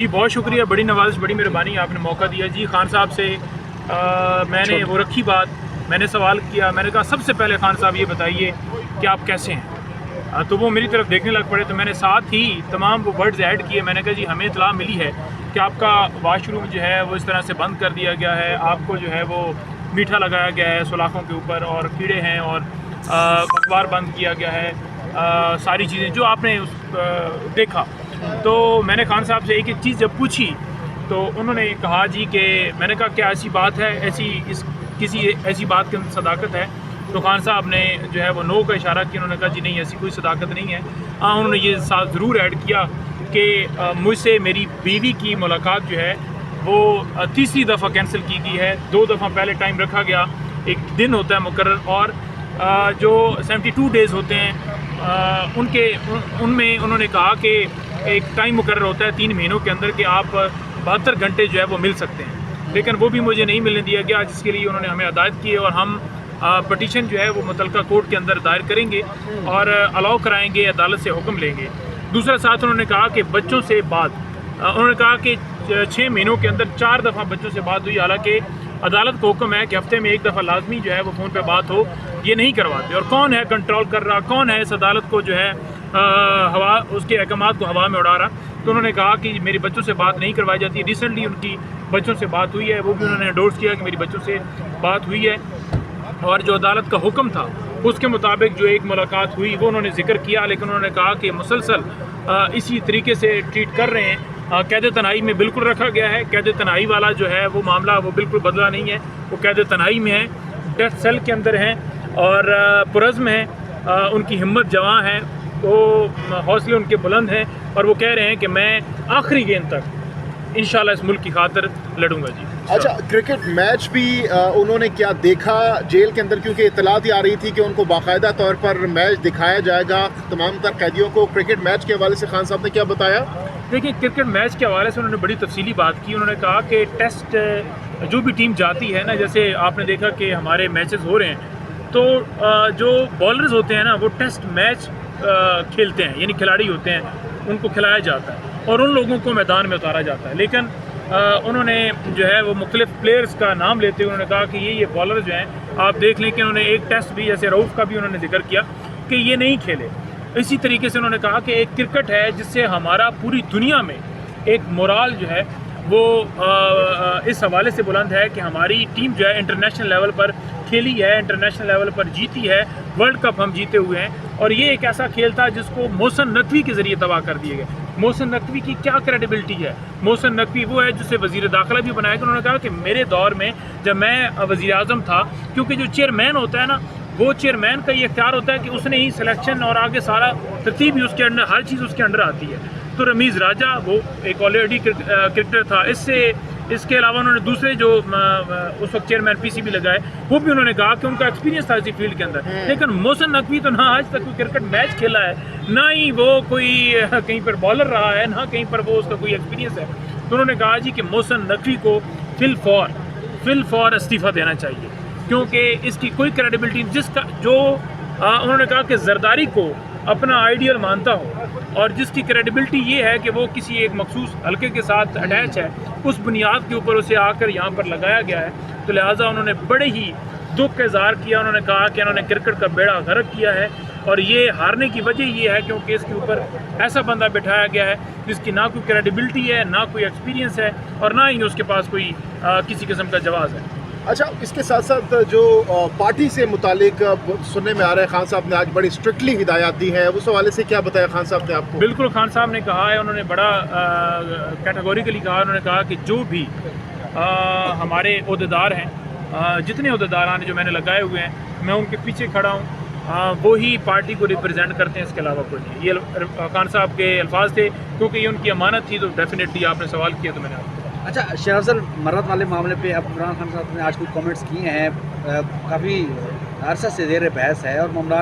जी बहुत शुक्रिया, बड़ी नवाज़, बड़ी मेहरबानी, आपने मौका दिया। जी खान साहब से मैंने वो रखी बात, मैंने सवाल किया, मैंने कहा सबसे पहले खान साहब ये बताइए कि आप कैसे हैं। तो वो मेरी तरफ देखने लग पड़े, तो मैंने साथ ही तमाम वो वर्ड्स ऐड किए। मैंने कहा जी हमें इत्तला मिली है कि आपका वाशरूम जो है वो इस तरह से बंद कर दिया गया है, आपको जो है वो मीठा लगाया गया है सुलाखों के ऊपर और कीड़े हैं और अखबार बंद किया गया है, सारी चीज़ें जो आपने देखा। तो मैंने खान साहब से एक एक चीज़ जब पूछी तो उन्होंने कहा जी कि मैंने कहा क्या ऐसी बात है, किसी ऐसी बात की सदाकत है। तो खान साहब ने जो है वो नो का इशारा किया। उन्होंने कहा जी नहीं, ऐसी कोई सदाकत नहीं है। उन्होंने ये साथ ज़रूर ऐड किया कि मुझसे मेरी बीवी की मुलाकात जो है वो तीसरी दफ़ा कैंसिल की गई है। 2 दफ़ा पहले टाइम रखा गया, एक दिन होता है मुकर्रर, और जो 72 डेज़ होते हैं उनमें उन्होंने कहा कि एक टाइम मुकर्रर होता है 3 महीनों के अंदर कि आप 72 घंटे जो है वो मिल सकते हैं, लेकिन वो भी मुझे नहीं मिलने दिया गया, जिसके लिए उन्होंने हमें हदायत की है। और हम पटिशन जो है वो मुतलका कोर्ट के अंदर दायर करेंगे और अलाउ कराएंगे, अदालत से हुक्म लेंगे। दूसरा साथ उन्होंने कहा कि बच्चों से बात, उन्होंने कहा कि 6 महीनों के अंदर 4 दफ़ा बच्चों से बात हुई, हालांकि अदालत को हुक्म है कि हफ्ते में 1 दफ़ा लाजमी जो है वो फ़ोन पे बात हो। ये नहीं करवाते, और कौन है कंट्रोल कर रहा, कौन है इस अदालत को जो है हवा उसके अहकामात को हवा में उड़ा रहा। तो उन्होंने कहा कि मेरी बच्चों से बात नहीं करवाई जाती। रिसेंटली उनकी बच्चों से बात हुई है, वो भी उन्होंने एंडोर्स किया कि मेरी बच्चों से बात हुई है, और जो अदालत का हुक्म था उसके मुताबिक जो एक मुलाकात हुई वो उन्होंने जिक्र किया। लेकिन उन्होंने कहा कि मुसलसल इसी तरीके से ट्रीट कर रहे हैं। कैद तन्हाई में बिल्कुल रखा गया है। कैद तन्हाई वाला जो है वो मामला वो बिल्कुल बदला नहीं है, वो कैद तन्हाई में है, डेथ सेल के अंदर हैं और पुरज़्म हैं। उनकी हिम्मत जवां है, तो हौसले उनके बुलंद हैं, और वो कह रहे हैं कि मैं आखिरी गेंद तक इंशाल्लाह इस मुल्क की खातिर लड़ूंगा। जी अच्छा, क्रिकेट मैच भी उन्होंने क्या देखा जेल के अंदर, क्योंकि इत्तलात आ रही थी कि उनको बाकायदा तौर पर मैच दिखाया जाएगा तमाम तर कैदियों को। क्रिकेट मैच के हवाले से खान साहब ने क्या बताया? देखिए, क्रिकेट मैच के हवाले से उन्होंने बड़ी तफसीली बात की। उन्होंने कहा कि टेस्ट जो भी टीम जाती है ना, जैसे आपने देखा कि हमारे मैचेस हो रहे हैं, तो जो बॉलर्स होते हैं ना वो टेस्ट मैच खेलते हैं, यानी खिलाड़ी होते हैं, उनको खिलाया जाता है और उन लोगों को मैदान में उतारा जाता है। लेकिन उन्होंने जो है वो मुख्तलिफ प्लेयर्स का नाम लेते हुए उन्होंने कहा कि ये बॉलर जो हैं, आप देख लें कि उन्होंने एक टेस्ट भी, जैसे रऊफ़ का भी उन्होंने जिक्र किया कि ये नहीं खेले। इसी तरीके से उन्होंने कहा कि एक क्रिकेट है जिससे हमारा पूरी दुनिया में एक मोराल जो है वो इस हवाले से बुलंद है कि हमारी टीम जो है इंटरनेशनल लेवल पर खेली है, इंटरनेशनल लेवल पर जीती है, वर्ल्ड कप हम जीते हुए हैं। और ये एक ऐसा खेल था जिसको मोहसिन नकवी के ज़रिए तबाह कर दिए गए। मोहसिन नकवी की क्या क्रेडिबिलिटी है? मोहसिन नकवी वो है जिसे वज़ीर दाखिला भी बनाया। उन्होंने कहा कि मेरे दौर में जब मैं वज़ीर आज़म था, क्योंकि जो चेयरमैन होता है ना, वो चेयरमैन का ये इख्तियार होता है कि उसने ही सिलेक्शन और आगे सारा तरतीब भी उसके अंडर, हर चीज़ उसके अंडर आती है। तो रमीज़ राजा वो एक ऑलरेडी क्रिकेटर था। इसके अलावा उन्होंने दूसरे जो उस वक्त चेयरमैन पीसीबी लगाए, वो भी उन्होंने कहा कि उनका एक्सपीरियंस था इसी फील्ड के अंदर। लेकिन मोहसिन नकवी तो ना आज तक कोई क्रिकेट मैच खेला है, ना ही वो कोई कहीं पर बॉलर रहा है, ना कहीं पर वो उसका कोई एक्सपीरियंस है। तो उन्होंने कहा जी कि मोहसिन नकवी को फिल फॉर इस्तीफ़ा देना चाहिए, क्योंकि इसकी कोई क्रेडिबिलिटी, जिसका जो उन्होंने कहा कि जरदारी को अपना आइडियल मानता हो और जिसकी क्रेडिबिलिटी ये है कि वो किसी एक मखसूस हल्के के साथ अटैच है, उस बुनियाद के ऊपर उसे आकर यहाँ पर लगाया गया है। तो लिहाजा उन्होंने बड़े ही दुख का इज़हार किया। उन्होंने कहा कि उन्होंने क्रिकेट का बेड़ा गर्क किया है, और ये हारने की वजह ये है क्योंकि इसके ऊपर ऐसा बंदा बिठाया गया है जिसकी ना कोई क्रेडिबिलिटी है, ना कोई एक्सपीरियंस है, और ना ही उसके पास कोई किसी किस्म का जवाब है। अच्छा, इसके साथ साथ जो पार्टी से मुतालिक सुनने में आ रहा है, खान साहब ने आज बड़ी स्ट्रिक्टली हिदायत दी है, उस हवाले से क्या बताया खान साहब ने आपको? बिल्कुल, खान साहब ने कहा है, उन्होंने बड़ा कैटेगोरिकली कहा। उन्होंने कहा कि जो भी हमारे ओहदेदार हैं, जितने ओहदेदार जो मैंने लगाए हुए हैं, मैं उनके पीछे खड़ा हूँ, वो ही पार्टी को रिप्रेजेंट करते हैं, इसके अलावा कोई नहीं। ये खान साहब के अल्फाज थे, क्योंकि ये उनकी अमानत थी। तो डेफिनेटली आपने सवाल किया तो मैंने आपको। अच्छा, शहर अफजल मरद वाले मामले पे अब इमरान खान साहब ने आज कुछ कमेंट्स किए हैं। काफ़ी अरसा से ज़ेर बहस है और मामला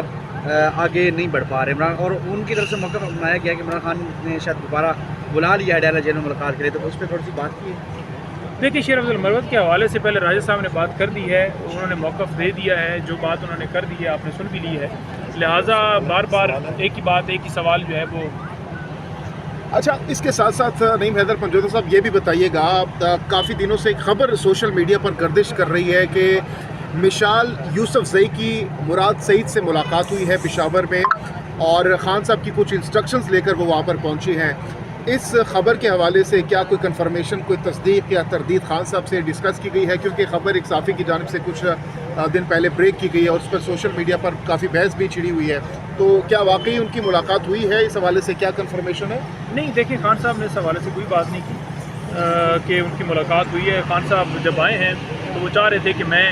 आगे नहीं बढ़ पा रहे इमरान, और उनकी तरफ से मौका अपनाया गया कि इमरान खान ने शायद दोबारा बुला लिया है डेरा जेल में मुलाकात के लिए, तो उस पर थोड़ी सी बात की है। देखिए, शेर अफजल मरवत के हवाले से पहले राजा साहब ने बात कर दी है, उन्होंने मौक़िफ़ दे दिया है, जो बात उन्होंने कर दी है आपने सुन भी ली है। लिहाजा बार बार एक ही बात, एक ही सवाल जो है वो अच्छा, इसके साथ साथ नईम हैदर पंजोता साहब ये भी बताइएगा, काफ़ी दिनों से एक खबर सोशल मीडिया पर गर्दिश कर रही है कि मिशाल यूसुफ जई की मुराद सईद से मुलाकात हुई है पेशावर में और ख़ान साहब की कुछ इंस्ट्रक्शंस लेकर वो वहाँ पर पहुँची हैं। इस खबर के हवाले से क्या कोई कंफर्मेशन, कोई तस्दीक या तरदीद ख़ान साहब से डिस्कस की गई है? क्योंकि खबर एक साफ़ी की जानिब से कुछ दिन पहले ब्रेक की गई है और उस पर सोशल मीडिया पर काफ़ी बहस भी छिड़ी हुई है, तो क्या वाकई उनकी मुलाकात हुई है? इस हवाले से क्या कंफर्मेशन है? नहीं, देखिए खान साहब ने इस हवाले से कोई बात नहीं की कि उनकी मुलाकात हुई है। खान साहब जब आए हैं तो वो चाह रहे थे कि मैं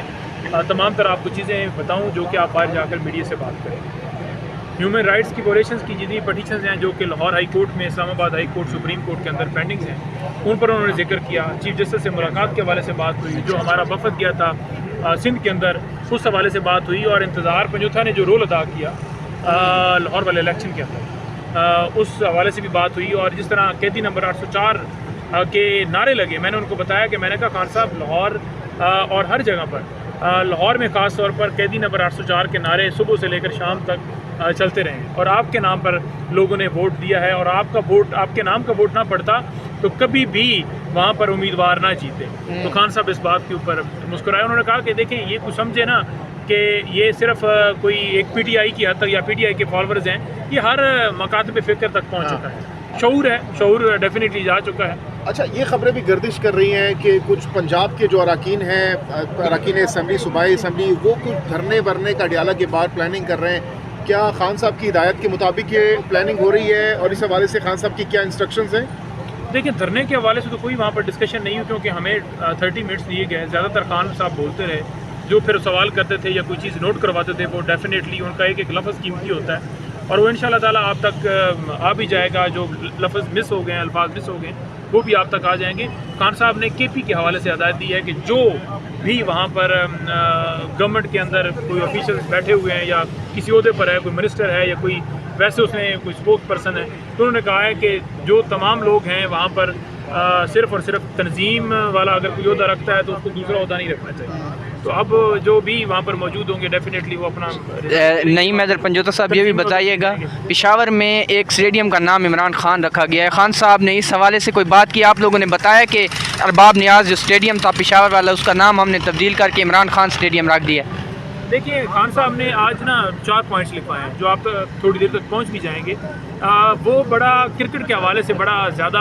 तमाम तरह आपको चीज़ें बताऊं जो कि आप बाहर जाकर मीडिया से बात करें। ह्यूमन राइट्स की वायलेशंस की जितनी पटिशंस हैं जो कि लाहौर हाई कोर्ट में, Islamabad high court, supreme court के अंदर पेंडिंग्स हैं, उन पर उन्होंने जिक्र किया। चीफ जस्टिस से मुलाकात के हवाले से बात हुई, जो हमारा वफद गया था सिंध के अंदर उस हवाले से बात हुई, और इंतज़ार पंजोथा ने जो रोल अदा किया लाहौर वाले इलेक्शन के अंदर उस हवाले से भी बात हुई। और जिस तरह कैदी नंबर 804 के नारे लगे, मैंने उनको बताया कि मैंने कहा खान साहब लाहौर और हर जगह पर लाहौर में ख़ास तौर पर कैदी नंबर 804 के नारे सुबह से लेकर शाम तक चलते रहें, और आपके नाम पर लोगों ने वोट दिया है, और आपका वोट, आपके नाम का वोट ना पड़ता तो कभी भी वहाँ पर उम्मीदवार ना जीते। तो खान साहब इस बात के ऊपर मुस्कुराए। उन्होंने कहा कि देखें, ये कुछ समझे ना कि ये सिर्फ कोई एक पीटीआई की हद तक या पीटीआई के फॉलोअर्स हैं, ये हर मकातब फ़िक्र तक पहुँच चुका है, शऊर है, शऊर डेफिनेटली जा चुका है। अच्छा, ये खबरें भी गर्दिश कर रही हैं कि कुछ पंजाब के जो अरकान हैं, अरकान असम्बली, सूबाई असम्बली, वो कुछ धरने वरने का अडयाला के बाद प्लानिंग कर रहे हैं। क्या खान साहब की हिदायत के मुताबिक ये प्लानिंग हो रही है, और इस हवाले से खान साहब की क्या इंस्ट्रक्शंस हैं? देखिए, धरने के हवाले से तो कोई वहाँ पर डिस्कशन नहीं हुई, क्योंकि हमें 30 मिनट्स दिए गए। ज़्यादातर खान साहब बोलते रहे, जो फिर सवाल करते थे या कोई चीज़ नोट करवाते थे, वो डेफिनेटली उनका एक लफ्ज़ कीमती होता है, और वो इंशाल्लाह ताला आप तक आ भी जाएगा। जो लफ्ज़ मिस हो गए, अल्फाज मिस हो गए, वो भी आप तक आ जाएंगे। खान साहब ने केपी के हवाले से हिदायत दी है कि जो भी वहाँ पर गवर्नमेंट के अंदर कोई ऑफिशियल्स बैठे हुए हैं या किसी ओहदे पर है, कोई मिनिस्टर है या कोई वैसे उसमें कोई स्पोक्स पर्सन है, तो उन्होंने कहा है कि जो तमाम लोग हैं वहाँ पर सिर्फ़ और सिर्फ तंजीम वाला अगर कोई ओहदा रखता है तो उसको दूसरा ओहदा नहीं रखना चाहिए। तो अब जो भी वहाँ पर मौजूद होंगे डेफिनेटली वो अपना। नईम हैदर पंजोता साहब ये भी बताइएगा, पेशावर में एक स्टेडियम का नाम इमरान खान रखा गया है, खान साहब ने इस हवाले से कोई बात की? आप लोगों ने बताया कि अरबाब नियाज़ जो स्टेडियम था पेशावर वाला, उसका नाम हमने तब्दील करके इमरान खान स्टेडियम रख दिया। देखिए, खान साहब ने आज ना 4 पॉइंट्स लिखवाए हैं जो आप थोड़ी देर तक पहुंच भी जाएंगे। वो बड़ा क्रिकेट के हवाले से बड़ा ज़्यादा,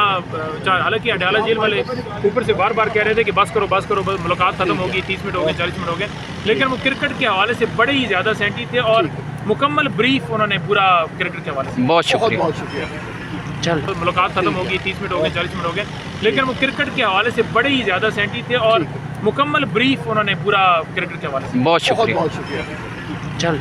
हालांकि अडयाला जेल वाले ऊपर से बार बार कह रहे थे कि बस करो बस करो, बस मुलाकात ख़त्म होगी, 30 मिनट हो गए, 40 मिनट हो गए, लेकिन वो क्रिकेट के हवाले से बड़े ही ज़्यादा सेंटी थे और मुकम्मल ब्रीफ उन्होंने पूरा क्रिकेट के हवाले से। बहुत शुक्रिया। बहुत शुक्रिया। चल, मुलाकात ख़त्म होगी, 30 मिनट हो गए, 40 मिनट हो गए, लेकिन वो क्रिकेट के हवाले से बड़े ही ज़्यादा सेंटी थे और मुकम्मल ब्रीफ उन्होंने पूरा क्रिकेट के हवाले से। बहुत शुक्रिया। बहुत शुक्रिया।